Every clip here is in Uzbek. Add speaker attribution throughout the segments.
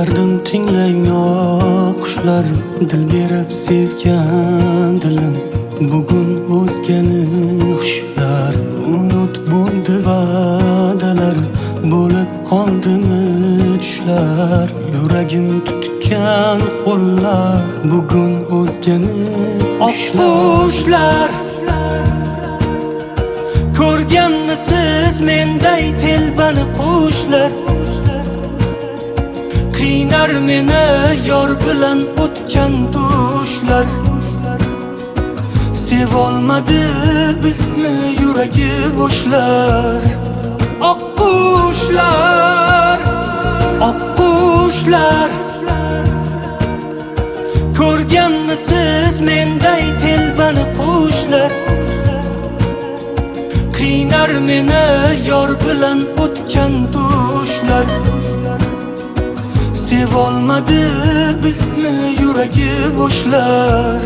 Speaker 1: Dardim tinglang qushlar, dil berib sevgan dilim bugun o'zgani hushlar. Unut bo'ldi va'dalar, bo'lib qoldimi tushlar. Yuragim tutgan qo'llar bugun o'zgani hushlar. Ko'rganmisiz menday telbani qushlar? Qiynar meni yor bilan o'tgan dushlar. Sevolmadi bizni yuragi bo'shlar. Oq qushlar, oq qushlar. Ko'rganmisiz menday telbani qushlar? Qiynar meni yor bilan o'tgan dushlar. Sevolmadi bizni yuragi bo'shlar.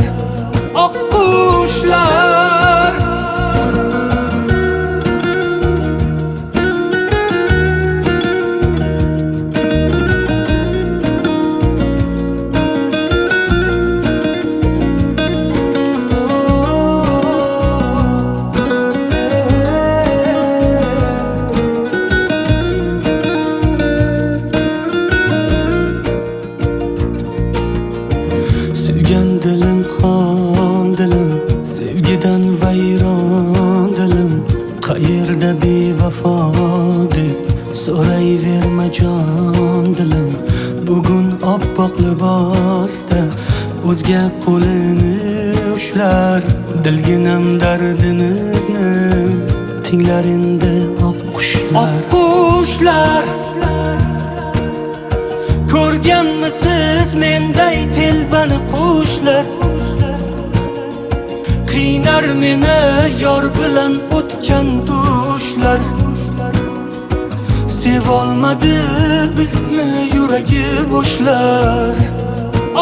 Speaker 1: Oq qushlar. Sevgan dilim qon dilim, sevgidan vayron dilim. Qayerda bevafo deb so'rayverma jon dilim. Bugun oppoq libosda o'zga qo'lini ushlar. Dilginam dardimizni tinglar endi oq qushlar. Oq qushlar. Ko'rganmisiz menday telbani qushlar? Qiynar meni yor bilan o'tgan dushlar. Sevolmadi bizni yuragi bo'shlar.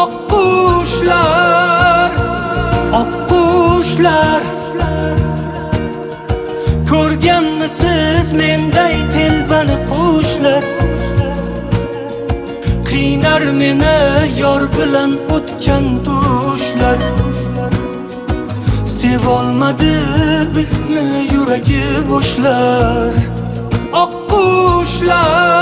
Speaker 1: Oq qushlar, oq qushlar. Ko'rganmisiz menday telbani qushlar? Qiynar meni yor bilan o'tgan dushlar. Sevolmadi bizni yuragi bo'shlar. Oq qushlar.